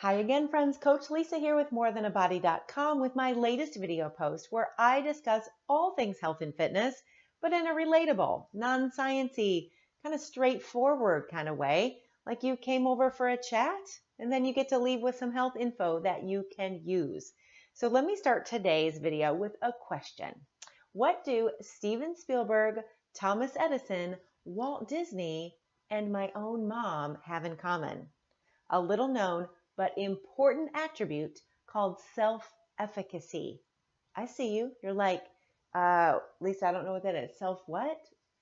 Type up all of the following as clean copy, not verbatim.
Hi again, friends. Coach Lisa here with morethanabody.com with my latest video post where I discuss all things health and fitness, but in a relatable, non-sciencey, kind of straightforward kind of way, like you came over for a chat and then you get to leave with some health info that you can use. So let me start today's video with a question. What do Steven Spielberg, Thomas Edison, Walt Disney, and my own mom have in common? A little known but important attribute called self-efficacy. I see you. You're like, Lisa, I don't know what that is. Self what?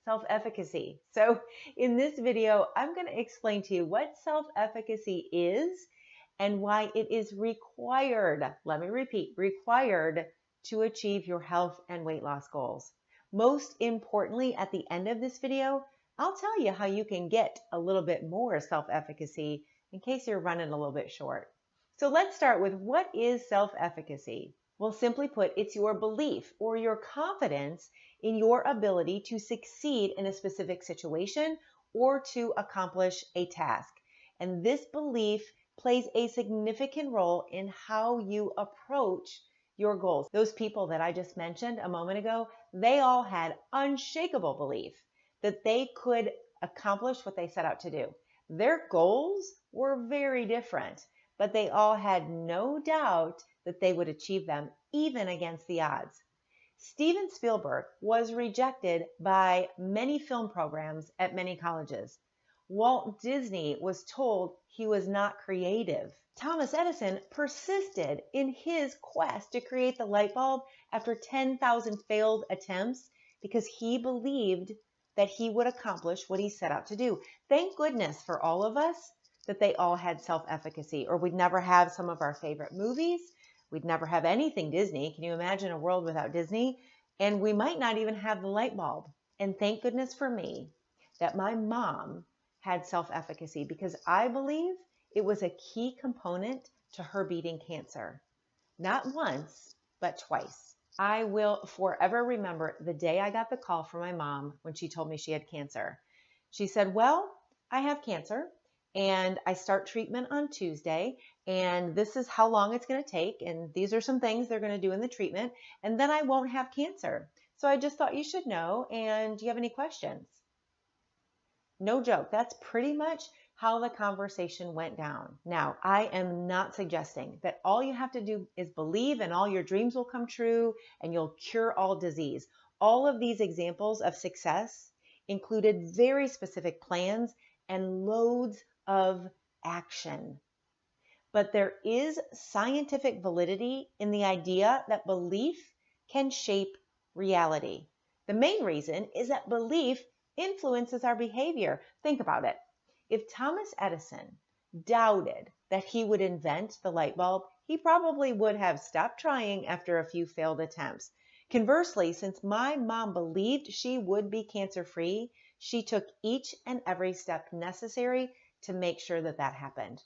Self-efficacy. So in this video, I'm going to explain to you what self-efficacy is and why it is required. Let me repeat, required to achieve your health and weight loss goals. Most importantly, at the end of this video, I'll tell you how you can get a little bit more self-efficacy in case you're running a little bit short. So let's start with what is self-efficacy? Well, simply put, it's your belief or your confidence in your ability to succeed in a specific situation or to accomplish a task. And this belief plays a significant role in how you approach your goals. Those people that I just mentioned a moment ago, they all had unshakable belief that they could accomplish what they set out to do. Their goals were very different, but they all had no doubt that they would achieve them, even against the odds. Steven Spielberg was rejected by many film programs at many colleges. Walt Disney was told he was not creative. Thomas Edison persisted in his quest to create the light bulb after 10,000 failed attempts because he believed that he would accomplish what he set out to do. Thank goodness for all of us that they all had self-efficacy, or we'd never have some of our favorite movies. We'd never have anything Disney. Can you imagine a world without Disney? And we might not even have the light bulb. And thank goodness for me that my mom had self-efficacy, because I believe it was a key component to her beating cancer. Not once, but twice. I will forever remember the day I got the call from my mom when she told me she had cancer. She said, well, I have cancer and I start treatment on Tuesday, and this is how long it's going to take, and these are some things they're going to do in the treatment, and then I won't have cancer. So I just thought you should know, and do you have any questions? No joke. That's pretty much how the conversation went down. Now, I am not suggesting that all you have to do is believe and all your dreams will come true and you'll cure all disease. All of these examples of success included very specific plans and loads of action. But there is scientific validity in the idea that belief can shape reality. The main reason is that belief influences our behavior. Think about it. If Thomas Edison doubted that he would invent the light bulb, he probably would have stopped trying after a few failed attempts. Conversely, since my mom believed she would be cancer-free, she took each and every step necessary to make sure that that happened,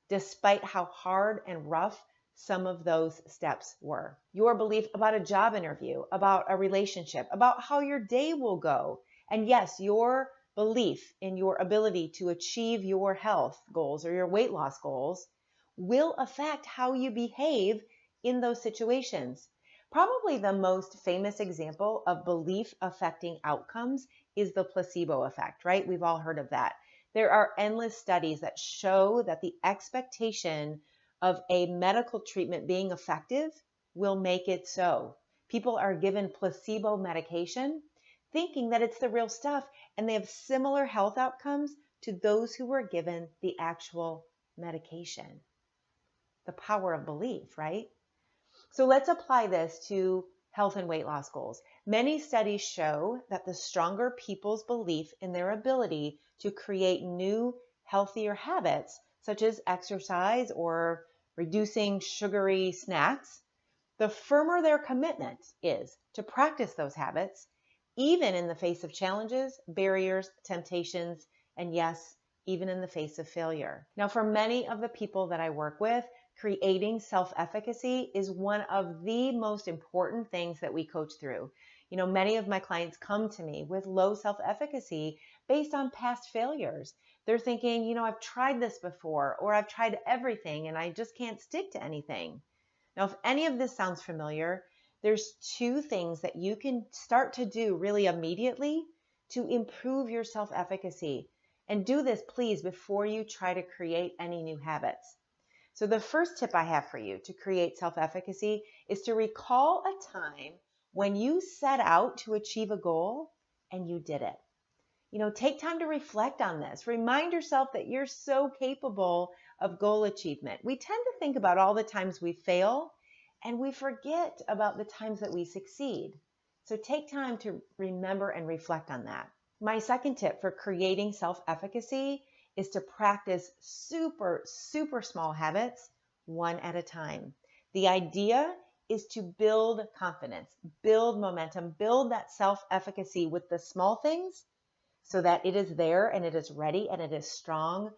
despite how hard and rough some of those steps were. Your belief about a job interview, about a relationship, about how your day will go, and yes, your belief in your ability to achieve your health goals or your weight loss goals will affect how you behave in those situations. Probably the most famous example of belief affecting outcomes is the placebo effect, right? We've all heard of that. There are endless studies that show that the expectation of a medical treatment being effective will make it so. People are given placebo medication thinking that it's the real stuff, and they have similar health outcomes to those who were given the actual medication. The power of belief, right? So let's apply this to health and weight loss goals. Many studies show that the stronger people's belief in their ability to create new, healthier habits, such as exercise or reducing sugary snacks, the firmer their commitment is to practice those habits, even in the face of challenges, barriers, temptations, and yes, even in the face of failure. Now, for many of the people that I work with, creating self-efficacy is one of the most important things that we coach through. You know, many of my clients come to me with low self-efficacy based on past failures. They're thinking, I've tried this before, or I've tried everything and I just can't stick to anything. Now, if any of this sounds familiar, there's two things that you can start to do really immediately to improve your self-efficacy. And do this, please, before you try to create any new habits. So the first tip I have for you to create self-efficacy is to recall a time when you set out to achieve a goal and you did it. Take time to reflect on this. Remind yourself that you're so capable of goal achievement. We tend to think about all the times we fail, and we forget about the times that we succeed. So take time to remember and reflect on that. My second tip for creating self-efficacy is to practice super, super small habits one at a time. The idea is to build confidence, build momentum, build that self-efficacy with the small things so that it is there and it is ready and it is strong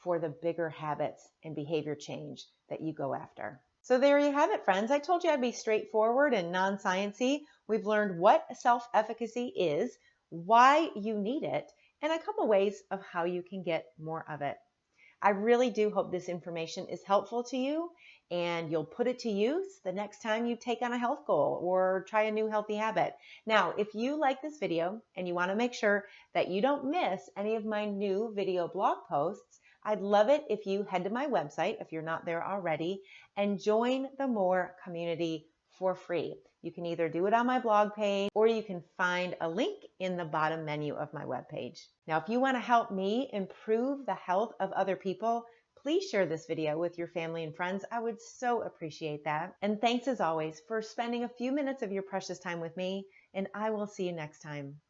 for the bigger habits and behavior change that you go after. So there you have it, friends. I told you I'd be straightforward and non-sciencey. We've learned what self-efficacy is, why you need it, and a couple ways of how you can get more of it. I really do hope this information is helpful to you and you'll put it to use the next time you take on a health goal or try a new healthy habit. Now, if you like this video and you want to make sure that you don't miss any of my new video blog posts, I'd love it if you head to my website, if you're not there already, and join the More community for free. You can either do it on my blog page or you can find a link in the bottom menu of my webpage. Now, if you want to help me improve the health of other people, please share this video with your family and friends. I would so appreciate that. And thanks as always for spending a few minutes of your precious time with me, and I will see you next time.